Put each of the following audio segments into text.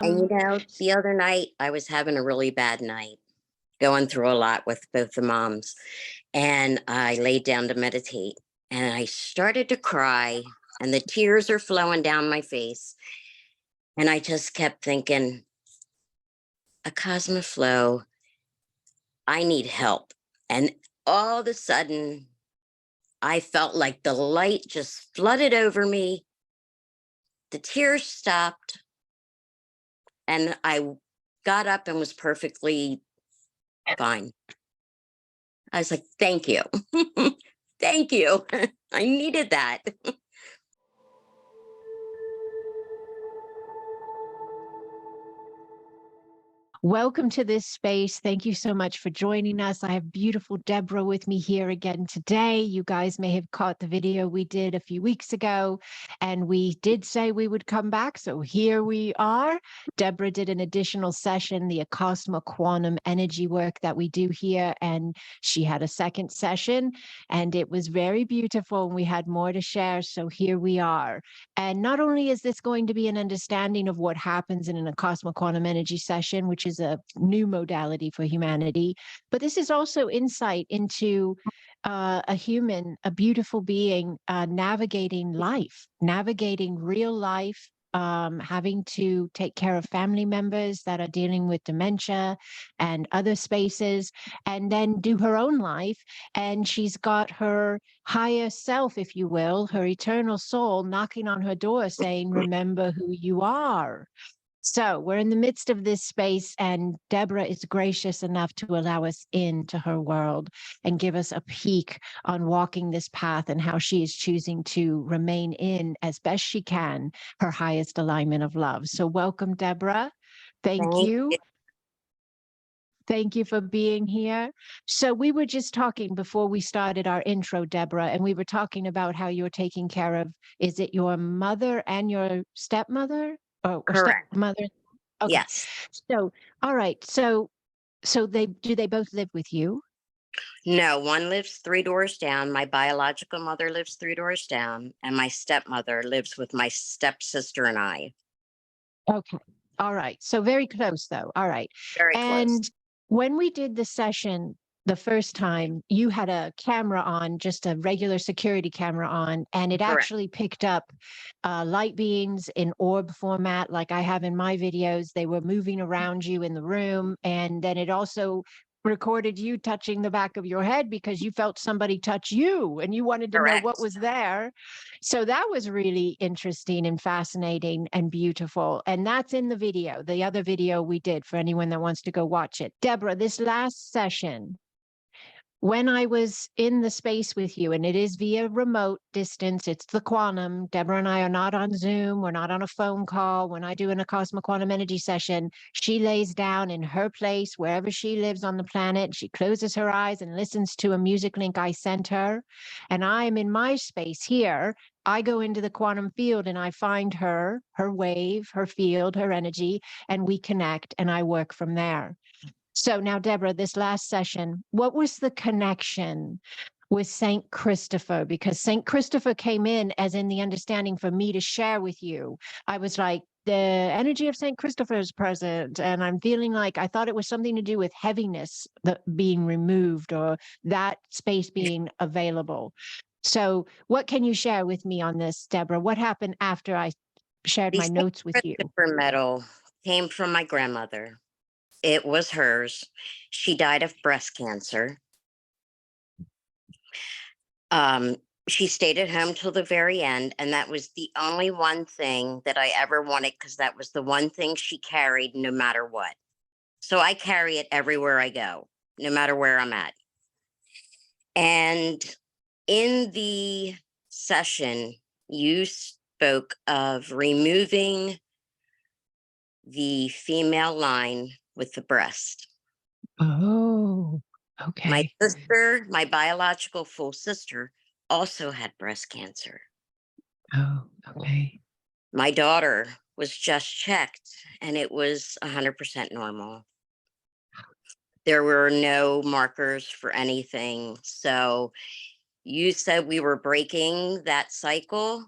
And Um, the other night I was having a really bad night, going through a lot with both the moms. And I laid down to meditate and I started to cry, and the tears are flowing down my face. And I just kept thinking, Acasma Flow, I need help. And all of a sudden, I felt like the light just flooded over me. The tears stopped, and I got up and was perfectly fine. I was like, thank you. Thank you. I needed that. Welcome to this space. Thank you so much for joining us. I have beautiful Deborah with me here again today. You guys may have caught the video we did a few weeks ago, and we did say we would come back. So here we are. Deborah did an additional session, the ACASMA Quantum Energy work that we do here, and she had a second session, and it was very beautiful, and we had more to share. So here we are. And not only is this going to be an understanding of what happens in an ACASMA Quantum Energy session, which is a new modality for humanity, but this is also insight into a human, a beautiful being, navigating life, navigating real life, having to take care of family members that are dealing with dementia and other spaces, and then do her own life. And she's got her higher self, if you will, her eternal soul knocking on her door saying, remember who you are. So we're in the midst of this space, and Deborah is gracious enough to allow us into her world and give us a peek on walking this path and how she is choosing to remain in, as best she can, her highest alignment of love. So welcome, Deborah. Thank Thank you. you. Thank you for being here. So we were just talking before we started our intro, Deborah, and we were talking about how you're taking care of, is it your mother and your stepmother? Or Correct. stepmother? Okay. Yes. So, all right. So they both live with you? No, one lives three doors down. My biological mother lives three doors down, and my stepmother lives with my stepsister and I. Okay. All right. So very close though. All right. Very close. And when we did the session the first time, you had a camera on, just a regular security camera on, and it Correct. actually picked up light beings in orb format, like I have in my videos. They were moving around you in the room. And then it also recorded you touching the back of your head because you felt somebody touch you and you wanted to know what Correct. was there. So that was really interesting and fascinating and beautiful. And that's in the video, the other video we did, for anyone that wants to go watch it. Deborah, this last session, when I was in the space with you, and it is via remote distance, it's the quantum. Deborah and I are not on Zoom. We're not on a phone call. When I do an Acasma Quantum Energy session, she lays down in her place, wherever she lives on the planet. She closes her eyes and listens to a music link I sent her. And I'm in my space here. I go into the quantum field and I find her, her wave, her field, her energy, and we connect, and I work from there. So now, Deborah, this last session, what was the connection with Saint Christopher? Because Saint Christopher came in as in the understanding for me to share with you. I was like, the energy of Saint Christopher is present, and I'm feeling like I thought it was something to do with heaviness being removed or that space being available. So what can you share with me on this, Deborah? What happened after I shared The my St. notes with you? Christopher medal came from my grandmother. It was hers. She died of breast cancer. Um, she stayed at home till the very end, and that was the only one thing that I ever wanted, because that was the one thing she carried no matter what. So I carry it everywhere I go, no matter where I'm at. And in the session, you spoke of removing the female line with the breast. Oh, My okay. sister, my biological full sister, also had breast cancer. Oh, okay. My daughter was just checked and it was 100% normal. There were no markers for anything. So you said we were breaking that cycle.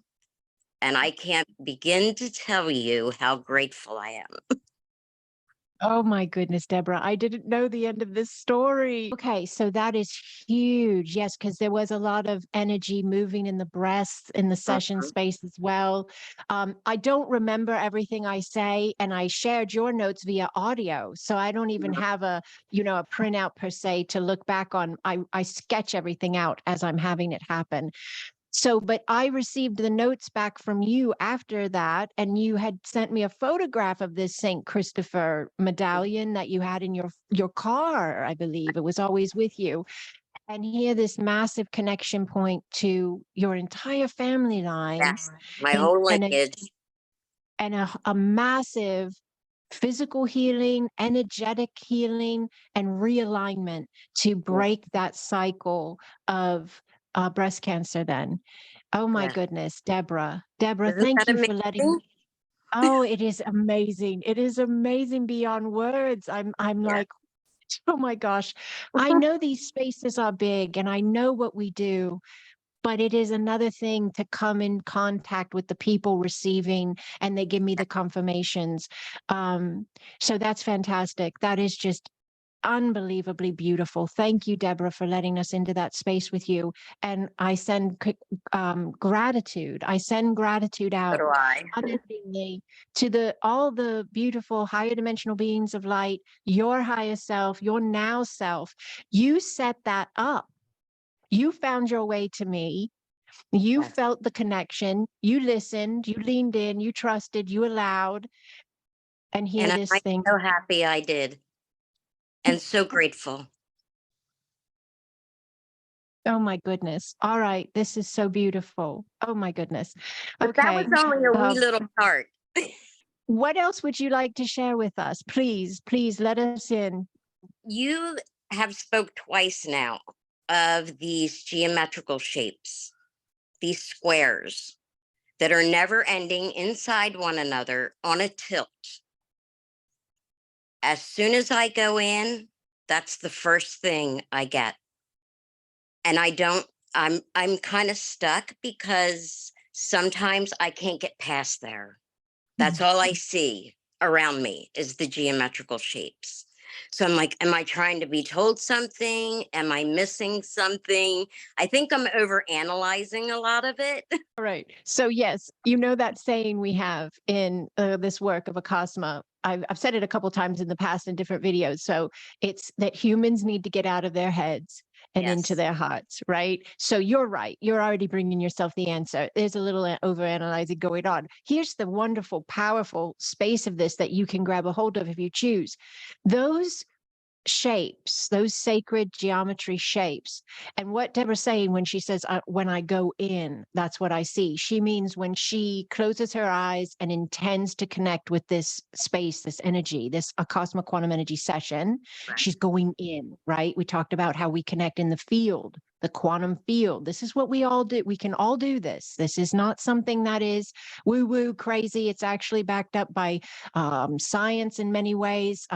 And I can't begin to tell you how grateful I am. Oh my goodness, Deborah, I didn't know the end of this story. Okay, so that is huge. Yes, because there was a lot of energy moving in the breasts in the session Mhm. space as well. I don't remember everything I say, and I shared your notes via audio, so I don't even have a, a printout per se to look back on. I sketch everything out as I'm having it happen. So, but I received the notes back from you after that, and you had sent me a photograph of this Saint Christopher medallion that you had in your car, I believe. It was always with you. And here, this massive connection point to your entire family line, Yes, my and whole and a, lineage. and a massive physical healing, energetic healing, and realignment to Yeah, break that cycle of breast cancer then. Oh my yeah. goodness, Deborah. Deborah, Isn't thank that you for letting. amazing? Oh, it is amazing. It is amazing beyond words. I'm Yeah. like, oh my gosh. I know these spaces are big and I know what we do, but it is another thing to come in contact with the people receiving and they give me the confirmations. Um, so that's fantastic. That is just unbelievably beautiful. Thank you, Deborah, for letting us into that space with you. And I send gratitude. I send gratitude So out do I. unendingly to all the beautiful higher dimensional beings of light, your higher self, your now self. You set that up. You found your way to me. You Yes. felt the connection. You listened. You leaned in. You trusted. You allowed. And here And this I'm thing. so happy I did and so grateful. Oh my goodness. All right. This is so beautiful. Oh my goodness. But that was Okay. only a wee Um, little part. what else would you like to share with us? Please, please let us in. You have spoke twice now of these geometrical shapes, these squares that are never ending inside one another on a tilt. As soon as I go in, that's the first thing I get. And I'm kind of stuck because sometimes I can't get past there. That's all I see around me is the geometrical shapes. So I'm like, am I trying to be told something? Am I missing something? I think I'm over analyzing a lot of it. All right. So, yes, you know that saying we have in this work of Acasma. I've said it a couple times in the past in different videos. So, it's that humans need to get out of their heads and into Yes. their hearts, right? So, you're right. You're already bringing yourself the answer. There's a little overanalyzing going on. Here's the wonderful, powerful space of this that you can grab a hold of if you choose. Those shapes, those sacred geometry shapes. And what Deborah's saying when she says, when I go in, that's what I see. She means when she closes her eyes and intends to connect with this space, this energy, this ACASMA Quantum Energy session, Right. she's going in, right? We talked about how we connect in the field, the quantum field. This is what we all do. We can all do this. This is not something that is woo-woo crazy. It's actually backed up by science in many ways,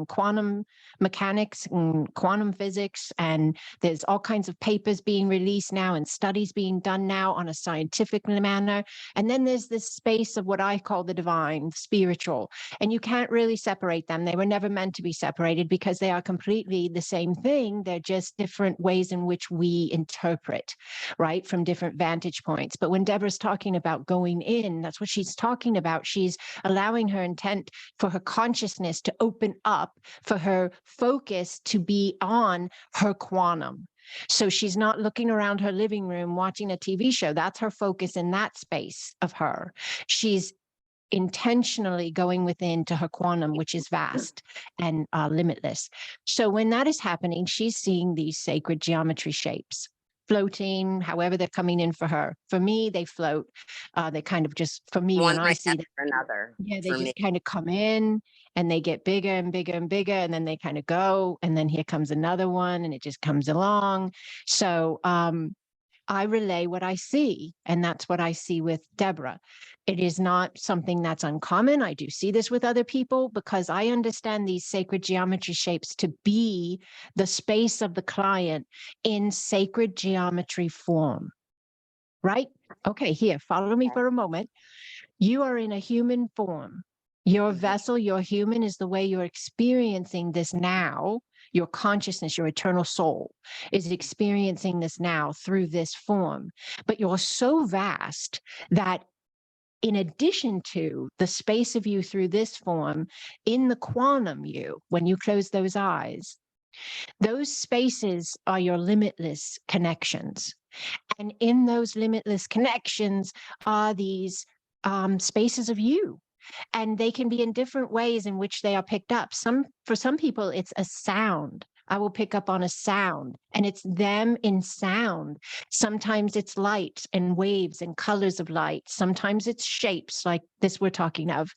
quantum mechanics and quantum physics, and there's all kinds of papers being released now and studies being done now on a scientific manner. And then there's this space of what I call the divine, spiritual, and you can't really separate them. They were never meant to be separated because they are completely the same thing. They're just different ways in which we interpret, right, from different vantage points. But when Deborah's talking about going in, that's what she's talking about. She's allowing her intent for her consciousness to open up, for her focus to be on her quantum. So she's not looking around her living room watching a TV show. That's her focus in that space of her. She's intentionally going within to her quantum, which is vast and limitless. So when that is happening, she's seeing these sacred geometry shapes floating, however they're coming in for her. For me, they float. They kind of just, for me, One when I right see them, after another yeah, they for me. just kind of come in and they get bigger and bigger and bigger, and then they kind of go, and then here comes another one, and it just comes along. So I relay what I see, and that's what I see with Deborah. It is not something that's uncommon. I do see this with other people because I understand these sacred geometry shapes to be the space of the client in sacred geometry form. right? Okay, here, follow me for a moment. You are in a human form. Your vessel, your human, is the way you're experiencing this now. Your consciousness, your eternal soul is experiencing this now through this form. But you're so vast that in addition to the space of you through this form, in the quantum you, when you close those eyes, those spaces are your limitless connections. And in those limitless connections are these spaces of you. And they can be in different ways in which they are picked up. For some people, it's a sound. I will pick up on a sound, and it's them in sound. Sometimes it's light and waves and colors of light. Sometimes it's shapes like this we're talking of.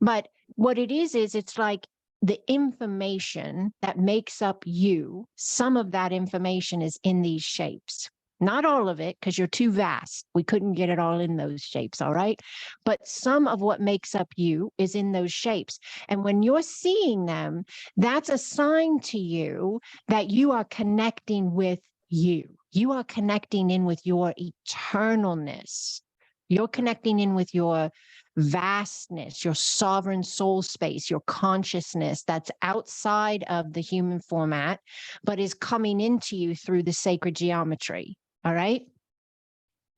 But what it is it's like the information that makes up you, some of that information is in these shapes. Not all of it, because you're too vast. We couldn't get it all in those shapes, all right? But some of what makes up you is in those shapes. And when you're seeing them, that's a sign to you that you are connecting with you. You are connecting in with your eternalness. You're connecting in with your vastness, your sovereign soul space, your consciousness that's outside of the human format, but is coming into you through the sacred geometry. All right.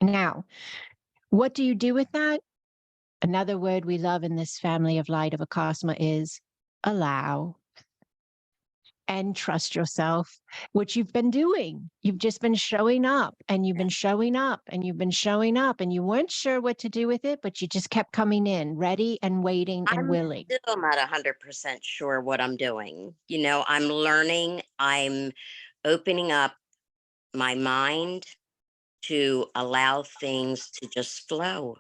Now, what do you do with that? Another word we love in this family of light of Acasma is allow and trust yourself, which you've been doing. You've just been showing up and you've been showing up and you've been showing up and you weren't sure what to do with it, but you just kept coming in ready and waiting and willing. I'm still not 100% sure what I'm doing. I'm learning. I'm opening up my mind to allow things to just flow.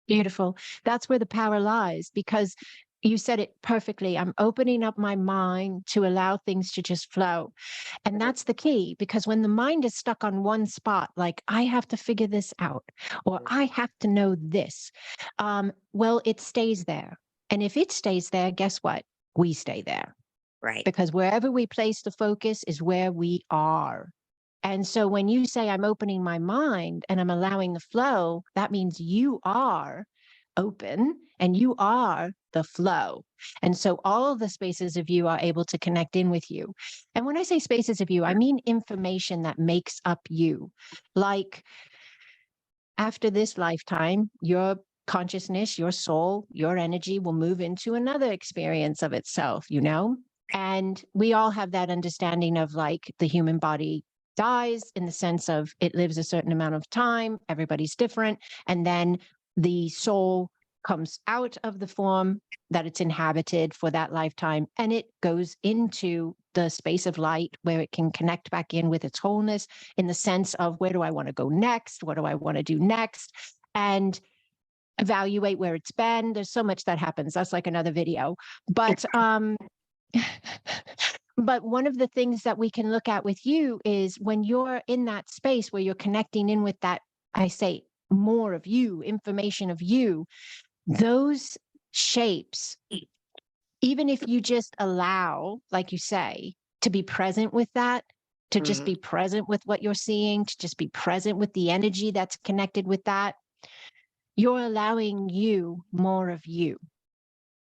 Beautiful. That's where the power lies, because you said it perfectly. I'm opening up my mind to allow things to just flow. And that's the key, because when the mind is stuck on one spot, like, I have to figure this out, or I have to know this, well, it stays there. And if it stays there, guess what? We stay there. Right. Because wherever we place the focus is where we are. And so when you say I'm opening my mind and I'm allowing the flow, that means you are open and you are the flow. And so all of the spaces of you are able to connect in with you. And when I say spaces of you, I mean information that makes up you. Like, after this lifetime, your consciousness, your soul, your energy will move into another experience of itself, And we all have that understanding of, like, the human body dies in the sense of it lives a certain amount of time, everybody's different, and then the soul comes out of the form that it's inhabited for that lifetime, and it goes into the space of light where it can connect back in with its wholeness, in the sense of, where do I want to go next? What do I want to do next? And evaluate where it's been. There's so much that happens. That's like another video. But but one of the things that we can look at with you is when you're in that space where you're connecting in with that, I say, more of you, information of you, those shapes, even if you just allow, like you say, to be present with that, to just be present with what you're seeing, to just be present with the energy that's connected with that, you're allowing you more of you,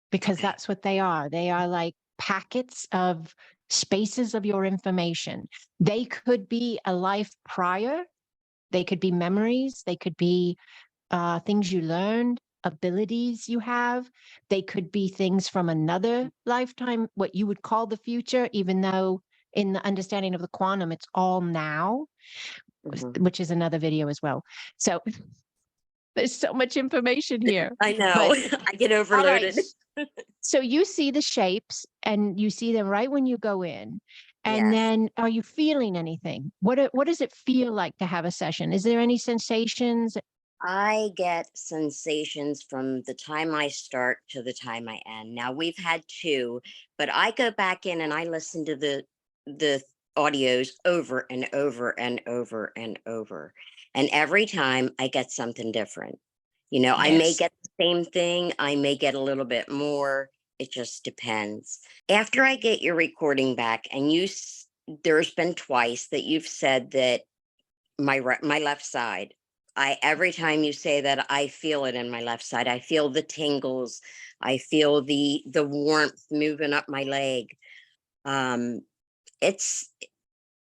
because that's what they are. They are like packets of spaces of your information. They could be a life prior. They could be memories. They could be things you learned, abilities you have. They could be things from another lifetime, what you would call the future, even though in the understanding of the quantum, it's all now, which is another video as well. So there's so much information here. I know. But, I get overloaded. right. So you see the shapes and you see them right when you go in. And Yes. then are you feeling anything? What does it feel like to have a session? Is there any sensations? I get sensations from the time I start to the time I end. Now, we've had two, but I go back in and I listen to the audios over and over and over and over. And every time I get something different. I may Yes. get the same thing. I may get a little bit more. It just depends. After I get your recording back, and there's been twice that you've said that my left side. Every time you say that, I feel it in my left side. I feel the tingles. I feel the warmth moving up my leg. Um, it's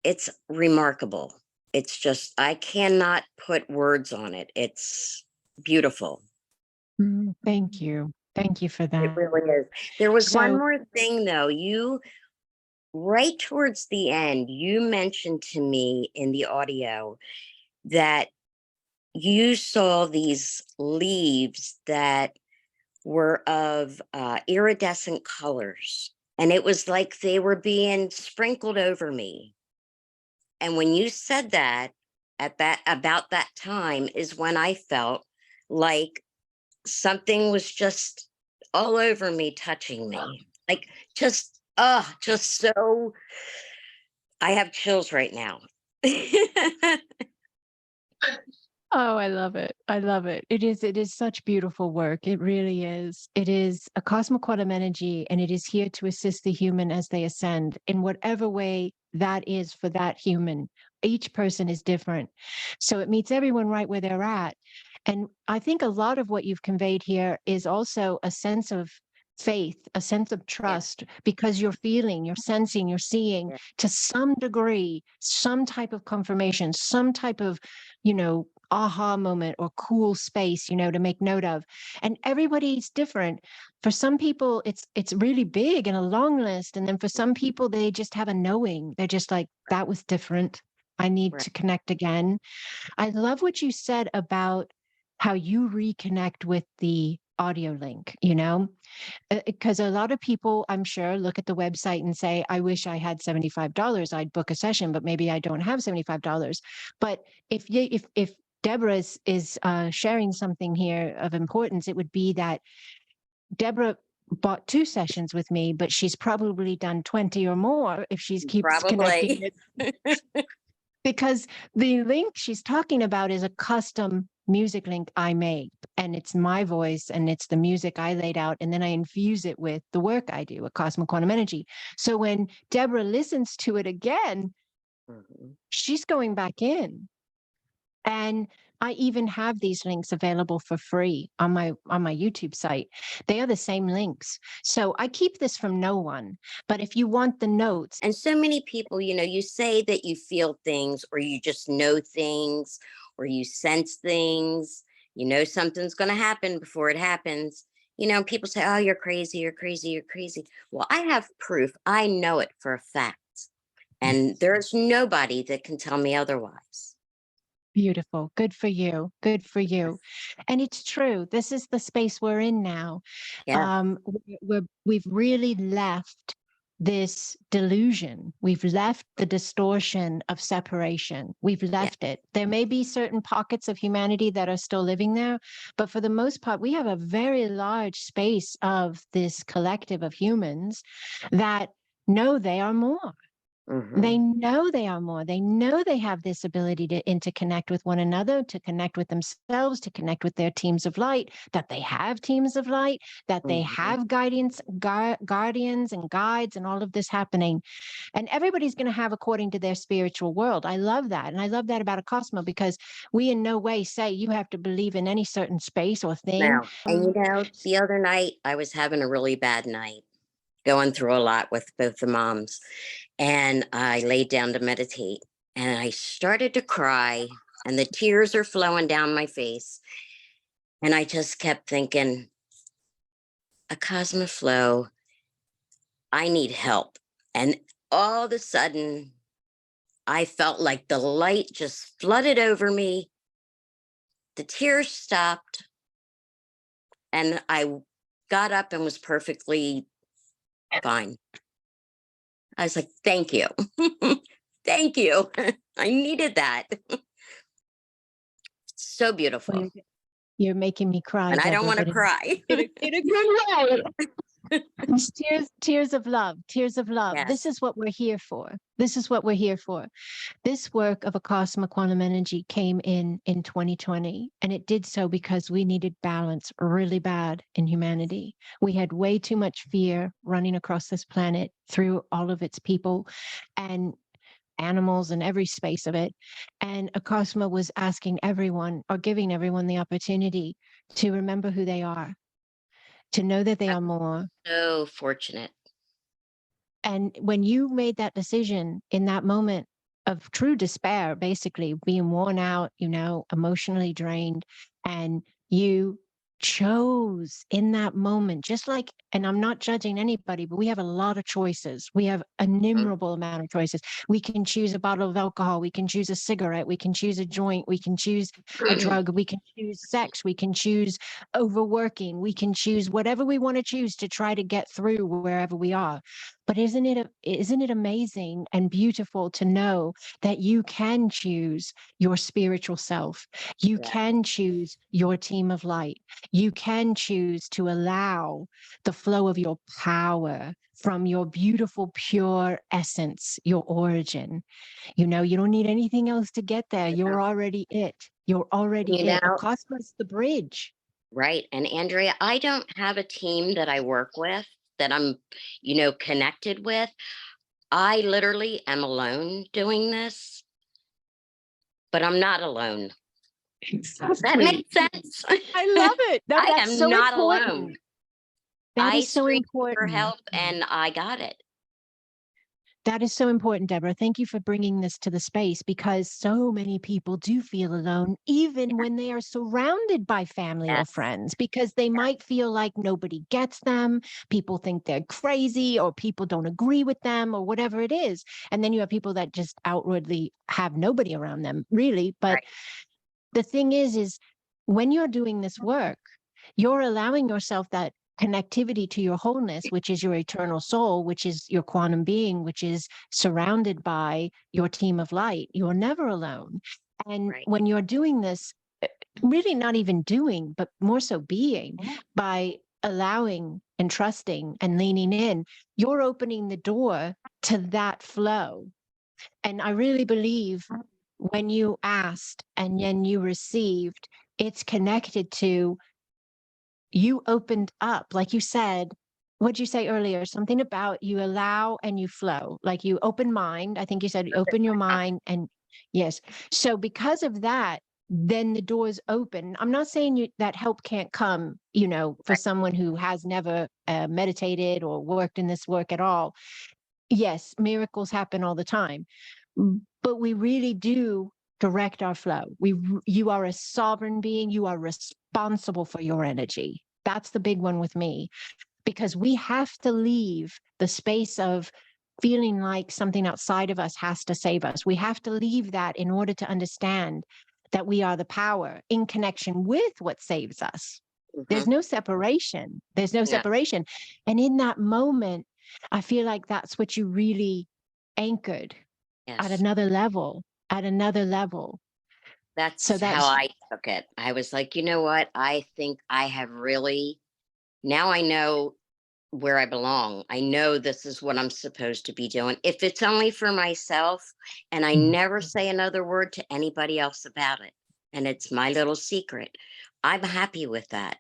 it's remarkable. It's just, I cannot put words on it. It's beautiful. Thank you. Thank you for It that. really is. There was one So, more thing though. Right towards the end, you mentioned to me in the audio that you saw these leaves that were of iridescent colors. And it was like they were being sprinkled over me. And when you said that, about that time is when I felt like something was just all over me, touching me. Like just so, I have chills right now. oh, I love it. I love it. It is such beautiful work. It really is. It is a Acasma Quantum Energy, and it is here to assist the human as they ascend in whatever way that is for that human. Each person is different. So it meets everyone right where they're at. And I think a lot of what you've conveyed here is also a sense of faith, a sense of Yeah, trust, because you're feeling, you're sensing, you're seeing yeah, to some degree, some type of confirmation, some type of, aha moment or cool space, to make note of. And everybody's different. For some people, it's really big and a long list. And then for some people, they just have a knowing. They're just like, that was different. I need right. to connect again. I love what you said about how you reconnect with the audio link, because a lot of people, I'm sure, look at the website and say, I wish I had $75, I'd book a session, but maybe I don't have $75. But if Deborah is sharing something here of importance, it would be that Deborah bought 2 sessions with me, but she's probably done 20 or more if she keeps connecting Probably. with, because the link she's talking about is a custom music link I made, and it's my voice and it's the music I laid out, and then I infuse it with the work I do at Acasma Quantum Energy. So when Deborah listens to it again, Mhm. she's going back in. And I even have these links available for free on my YouTube site. They are the same links. So I keep this from no one. But if you want the notes, And so many people, you say that you feel things, or you just know things, or you sense things, something's going to happen before it happens. People say, oh, you're crazy, you're crazy, you're crazy. Well, I have proof. I know it for a fact. And there's nobody that can tell me otherwise. beautiful. Good for you. Good for you. And it's true. This is the space we're in now. Yeah. We've really left this delusion. We've left the distortion of separation. We've Yeah. left it. There may be certain pockets of humanity that are still living there, but for the most part, we have a very large space of this collective of humans that know they are more. They Hmm. know they are more. They know they have this ability to interconnect with one another, to connect with themselves, to connect with their teams of light, that they have teams of light, that they Hmm. have guardians and guides and all of this happening. And everybody's going to have according to their spiritual world. I love that. And I love that about Acosmo, because we in no way say you have to believe in any certain space or thing. No. And the other night I was having a really bad night, going through a lot with both the moms. And I laid down to meditate, and I started to cry, and the tears are flowing down my face. And I just kept thinking, a cosmic flow, I need help. And all of a sudden, I felt like the light just flooded over me. The tears stopped, and I got up and was perfectly fine. I was like, thank you. Thank you. I needed that. So Well, beautiful. you're making me cry, And I don't Deborah, want to but cry. in a good way. It's tears of love, tears of love. This Yes. is what we're here for. This is what we're here for. This work of Acasma Quantum Energy came in 2020, and it did so because we needed balance really bad in humanity. We had way too much fear running across this planet through all of its people, and animals and every space of it. And Acasma was asking everyone, or giving everyone, the opportunity to remember who they are, to know that they I'm are more. so fortunate. And when you made that decision in that moment of true despair, basically being worn out, emotionally drained, and you chose in that moment, just like, and I'm not judging anybody, but we have a lot of choices. We have an Mhm. innumerable amount of choices. We can choose a bottle of alcohol. We can choose a cigarette. We can choose a joint. We can choose a drug. We can choose sex. We can choose overworking. We can choose whatever we want to choose to try to get through wherever we are. But isn't it amazing and beautiful to know that you can choose your spiritual self? You Yeah. can choose your team of light. You can choose to allow the flow of your power from your beautiful, pure essence, your origin. You don't need anything else to get there. Yeah. You're already it. You're already You it. know, Acasma's the bridge. right. And Andrea, I don't have a team that I work with that I'm, connected with. I literally am alone doing this, but I'm not alone. Does that Exactly. make sense? I love it. No, I that's am so not alone. important. That I is so screamed for important. help and I got it. That is so important, Deborah. Thank you for bringing this to the space, because so many people do feel alone, even when they are surrounded by family or Yes. friends, because they might feel like nobody gets them. People think they're crazy, or people don't agree with them, or whatever it is. And then you have people that just outwardly have nobody around them, really. But Right. the thing is when you're doing this work, you're allowing yourself that connectivity to your wholeness, which is your eternal soul, which is your quantum being, which is surrounded by your team of light. You're never alone. And Right. when you're doing this, really not even doing, but more so being, by allowing and trusting and leaning in, you're opening the door to that flow. And I really believe when you asked and then you received, it's connected to, you opened up, like you said. What'd you say earlier? Something about you allow and you flow, like you open mind. I think you said open your mind. And yes. So because of that, then the doors open. I'm not saying that help can't come, for Right. someone who has never meditated or worked in this work at all. Yes, miracles happen all the time, but we really do direct our flow. You are a sovereign being. You are responsible for your energy. That's the big one with me, because we have to leave the space of feeling like something outside of us has to save us. We have to leave that in order to understand that we are the power in connection with what saves us. There's Hmm. no separation. There's no No. separation. And in that moment, I feel like that's what you really anchored at Yes. another level, at another level. So That's how that's I took it. I was like, you know what? I think I have really, now I know where I belong. I know this is what I'm supposed to be doing. If it's only for myself, and I never say another word to anybody else about it, and it's my little secret, I'm happy with that.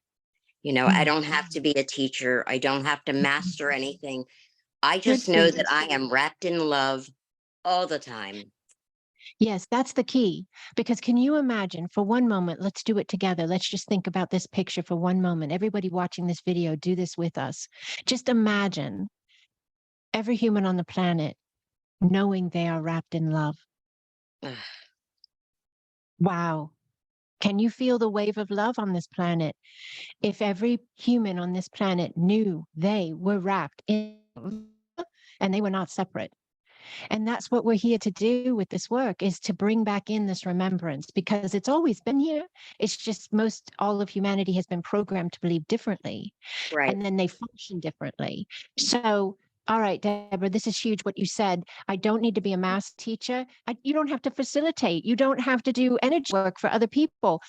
I don't have to be a teacher. I don't have to master anything. I good just for know you. that I am wrapped in love all the time. Yes, that's the key. Because can you imagine for one moment, let's do it together. Let's just think about this picture for one moment. Everybody watching this video, do this with us. Just imagine every human on the planet knowing they are wrapped in love. Ugh. Wow. Can you feel the wave of love on this planet? If every human on this planet knew they were wrapped in love and they were not separate. And that's what we're here to do with this work, is to bring back in this remembrance, because it's always been here. It's just most all of humanity has been programmed to believe differently, Right. and then they function differently. So, all right, Deborah, this is huge what you said. I don't need to be a math teacher. You don't have to facilitate. You don't have to do energy work for other people.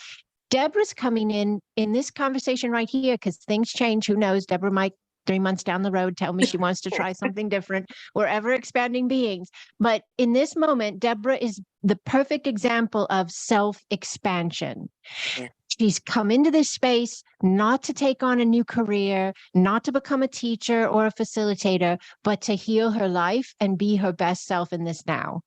Deborah's coming in this conversation right here, because things change. Who knows? Deborah might 3 months down the road tell me she wants to try something different. We're ever expanding beings. But in this moment, Deborah is the perfect example of self-expansion. Yeah. She's come into this space not to take on a new career, not to become a teacher or a facilitator, but to heal her life and be her best self in this now.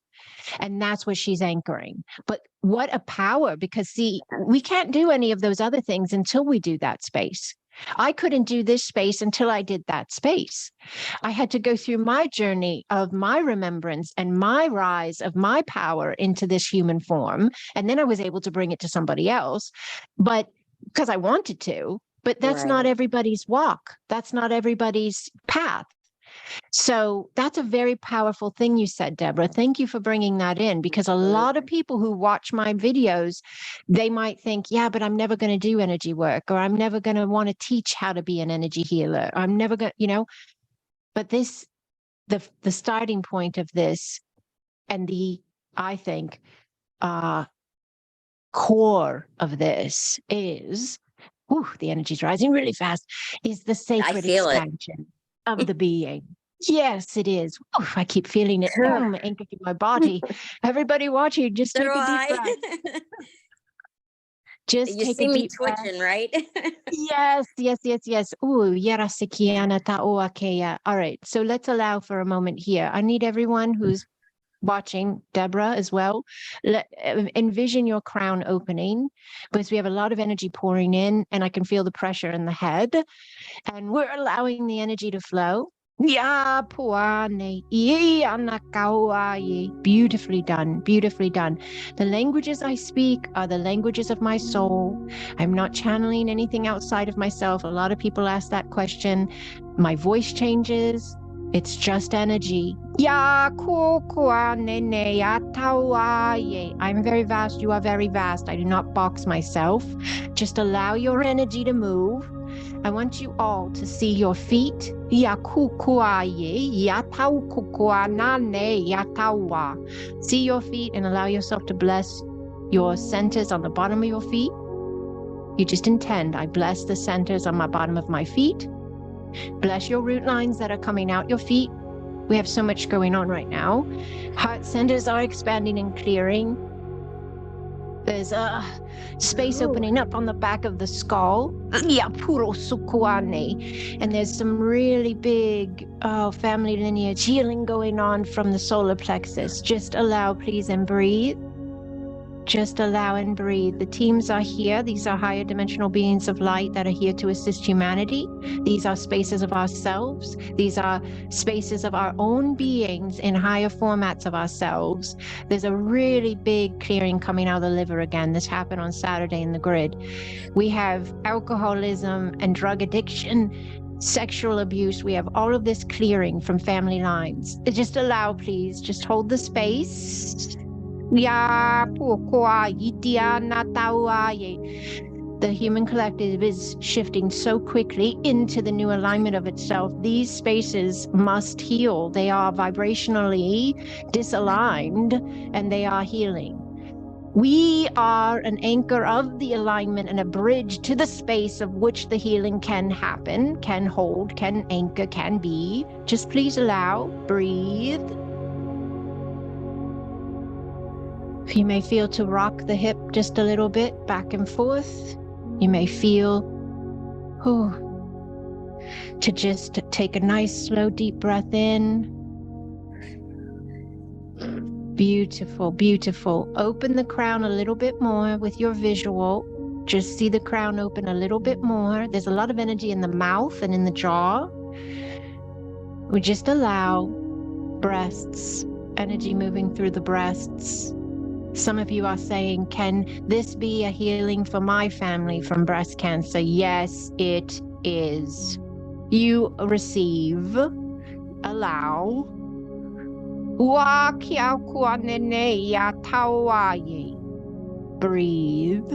And that's what she's anchoring. But what a power, because see, we can't do any of those other things until we do that space. I couldn't do this space until I did that space. I had to go through my journey of my remembrance and my rise of my power into this human form. And then I was able to bring it to somebody else, but because I wanted to, but that's not Right. everybody's walk. That's not everybody's path. So that's a very powerful thing you said, Deborah. Thank you for bringing that in, because a lot of people who watch my videos, they might think, yeah, but I'm never going to do energy work, or I'm never going to want to teach how to be an energy healer. I'm never going to, but this, the starting point of this and I think, core of this is, the energy's rising really fast, is the sacred feel it. expansion of the being. Yes, it is. I keep feeling it anchored in my body. Everybody watching, just So take do a deep I. breath. Just You take see a me deep breath. twitching, right? Yes. Ooh, yarasikiana ta'oakeya. All right, so let's allow for a moment here. I need everyone who's watching, Deborah as well, envision your crown opening, because we have a lot of energy pouring in and I can feel the pressure in the head, and we're allowing the energy to flow. Beautifully done. Beautifully done. The languages I speak are the languages of my soul. I'm not channeling anything outside of myself. A lot of people ask that question. My voice changes. It's just energy. I'm very vast. You are very vast. I do not box myself. Just allow your energy to move. I want you all to see your feet. See your feet and allow yourself to bless your centers on the bottom of your feet. You just intend, I bless the centers on my bottom of my feet. Bless your root lines that are coming out your feet. We have so much going on right now. Heart centers are expanding and clearing. There's a space opening up on the back of the skull. And there's some really big family lineage healing going on from the solar plexus. Just allow, please, and breathe. Just allow and breathe. The teams are here. These are higher dimensional beings of light that are here to assist humanity. These are spaces of ourselves. These are spaces of our own beings in higher formats of ourselves. There's a really big clearing coming out of the liver again. This happened on Saturday in the grid. We have alcoholism and drug addiction, sexual abuse. We have all of this clearing from family lines. Just allow, please. Just hold the space. The human collective is shifting so quickly into the new alignment of itself. These spaces must heal. They are vibrationally disaligned and they are healing. We are an anchor of the alignment and a bridge to the space of which the healing can happen, can hold, can anchor, can be. Just please allow, breathe. You may feel to rock the hip just a little bit back and forth. You may feel to just take a nice, slow, deep breath in. Beautiful, beautiful. Open the crown a little bit more with your visual. Just see the crown open a little bit more. There's a lot of energy in the mouth and in the jaw. We just allow breasts, energy moving through the breasts. Some of you are saying, can this be a healing for my family from breast cancer? Yes, it is. You receive, allow. Breathe.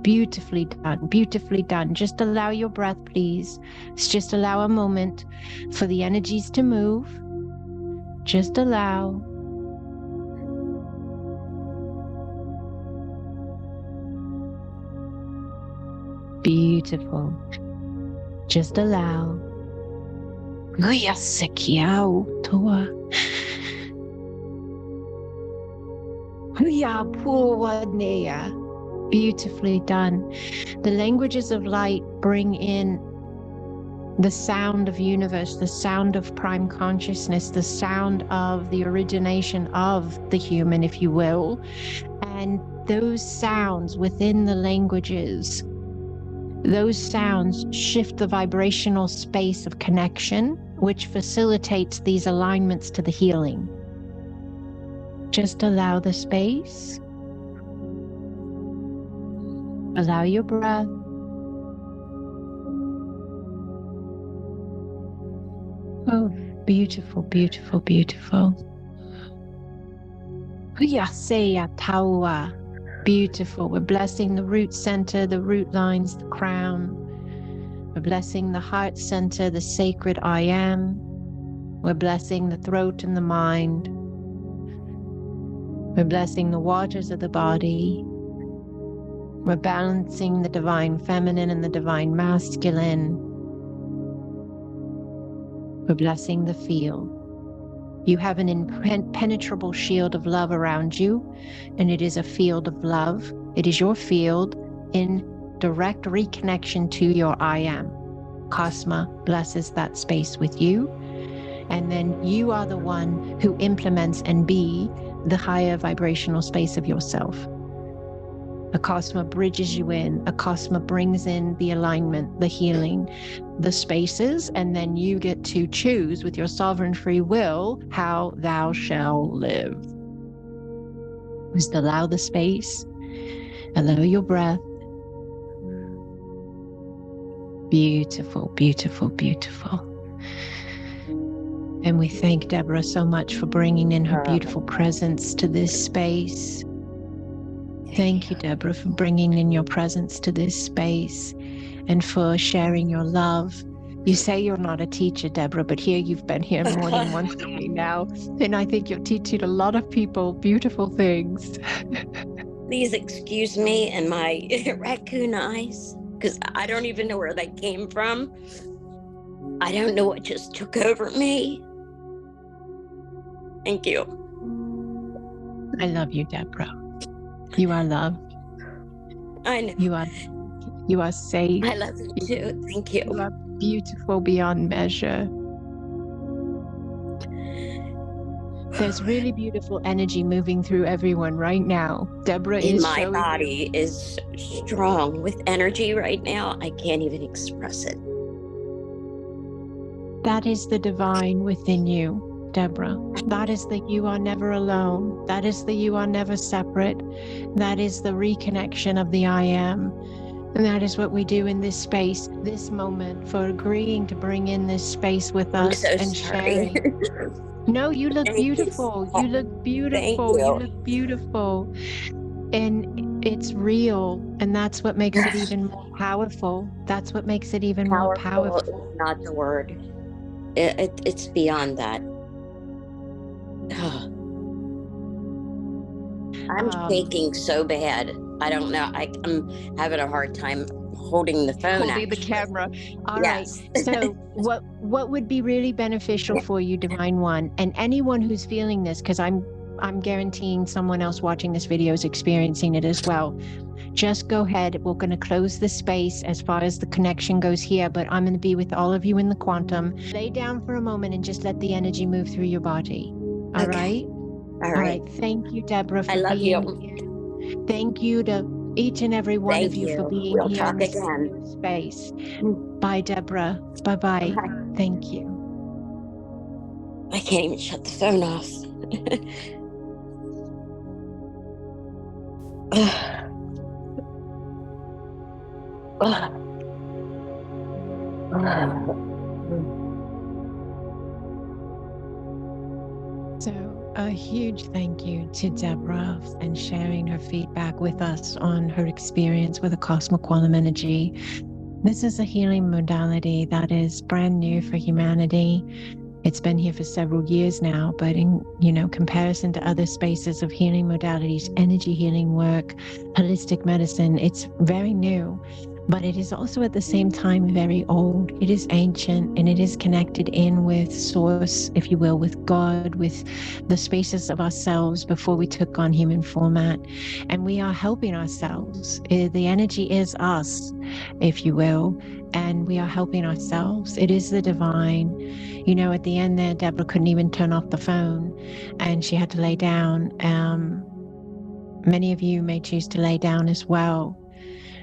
Beautifully done, beautifully done. Just allow your breath, please. Just allow a moment for the energies to move. Just allow. Beautiful. Just allow. Beautifully done. The languages of light bring in the sound of universe, the sound of prime consciousness, the sound of the origination of the human, if you will. And those sounds within the languages, those sounds shift the vibrational space of connection, which facilitates these alignments to the healing. Just allow the space. Allow your breath. Oh, beautiful, beautiful, beautiful. Huyaseya taua. Beautiful. We're blessing the root center, the root lines, the crown. We're blessing the heart center, the sacred I am. We're blessing the throat and the mind. We're blessing the waters of the body. We're balancing the divine feminine and the divine masculine. We're blessing the field. You have an impenetrable shield of love around you, and it is a field of love. It is your field in direct reconnection to your I am. Acasma blesses that space with you, and then you are the one who implements and be the higher vibrational space of yourself. Acasma bridges you in. Acasma brings in the alignment, the healing, the spaces, and then you get to choose with your sovereign free will how thou shalt live. Just allow the space, allow your breath. Beautiful, beautiful, beautiful. And we thank Deborah so much for bringing in her beautiful presence to this space. Thank you, Deborah, for bringing in your presence to this space and for sharing your love. You say you're not a teacher, Deborah, but here you've been here more than once with me now. And I think you're teaching a lot of people beautiful things. Please excuse me and my raccoon eyes, because I don't even know where they came from. I don't know what just took over me. Thank you. I love you, Deborah. You are loved. I know. You are safe. I love you too. Thank you. You are beautiful beyond measure. There's really beautiful energy moving through everyone right now. Deborah is my showing body is strong with energy right now. I can't even express it. That is the divine within you, Deborah. That is the you are never alone. That is the you are never separate. That is the reconnection of the I am. And that is what we do in this space, this moment, for agreeing to bring in this space with us and sharing. No, you look beautiful. You look beautiful. You look beautiful. And it's real. And that's what makes it even more powerful. That's what makes it even more powerful. Is not the word. It's beyond that. I'm shaking so bad. I don't know. I'm having a hard time holding the phone. Holding the camera. All right. So what would be really beneficial for you, Divine One, and anyone who's feeling this, because I'm guaranteeing someone else watching this video is experiencing it as well. Just go ahead. We're going to close the space as far as the connection goes here, but I'm going to be with all of you in the quantum. Lay down for a moment and just let the energy move through your body. All right? All right. Thank you, Deborah, for being here. Thank you to each and every one of you for being here in this space. Bye, Deborah. Bye-bye. Thank you. I can't even shut the phone off. So a huge thank you to Deborah and sharing her feedback with us on her experience with Acasma Quantum Energy. This is a healing modality that is brand new for humanity. It's been here for several years now, but in comparison to other spaces of healing modalities, energy healing work, holistic medicine, it's very new. but it is also at the same time very old. It is ancient, and it is connected in with source, if you will, with God, with the spaces of ourselves before we took on human format. And we are helping ourselves. The energy is us, if you will, and we are helping ourselves. It is the divine. You know, at the end there, Deborah couldn't even turn off the phone, and she had to lay down. Many of you may choose to lay down as well.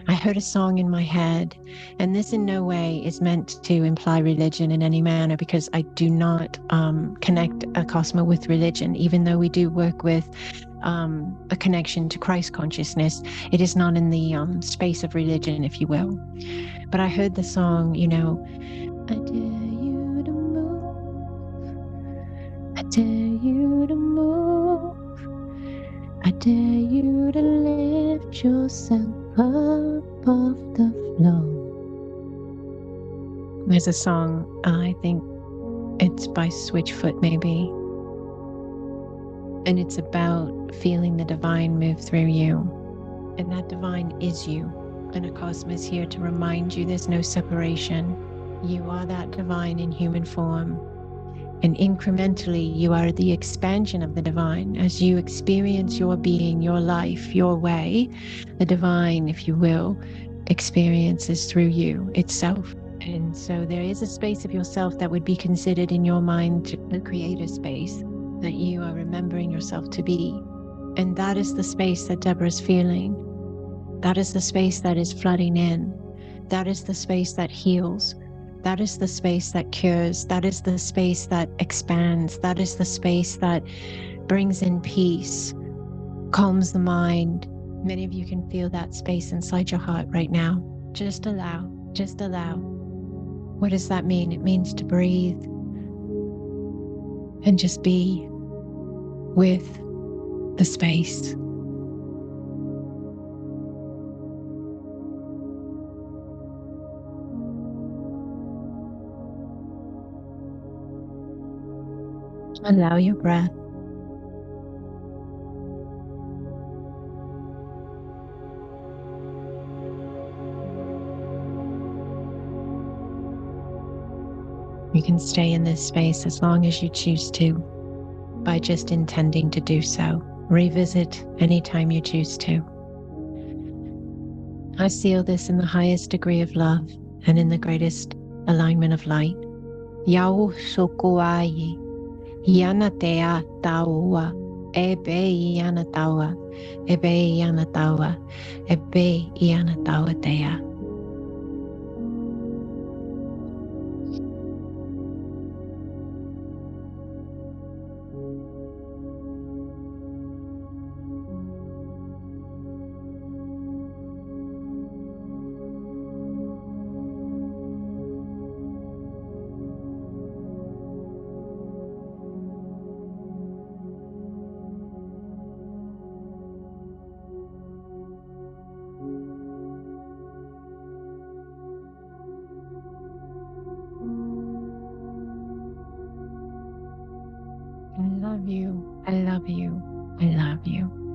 I heard a song in my head, and this in no way is meant to imply religion in any manner, because I do not connect Acasma with religion, even though we do work with a connection to Christ consciousness. It is not in the space of religion, if you will. But I heard the song, you know, I dare you to move, I dare you to move, I dare you to lift yourself up off the floor. There's a song, I think it's by Switchfoot maybe, and it's about feeling the divine move through you. And that divine is you. And Acasma is here to remind you there's no separation. You are that divine in human form. And incrementally, you are the expansion of the divine. As you experience your being, your life, your way, the divine, if you will, experiences through you itself. And so there is a space of yourself that would be considered in your mind the creator space that you are remembering yourself to be. And that is the space that Deborah's feeling. That is the space that is flooding in. That is the space that heals. That is the space that cures. That is the space that expands. That is the space that brings in peace, calms the mind. Many of you can feel that space inside your heart right now. Just allow, just allow. What does that mean? It means to breathe and just be with the space. Allow your breath. You can stay in this space as long as you choose to, by just intending to do so. Revisit anytime you choose to. I seal this in the highest degree of love and in the greatest alignment of light. Yau sokuai, yanatea taua, ebe yanatawa, ebe yanatawa, ebe yanatawa tea. I love you. I love you. I love you.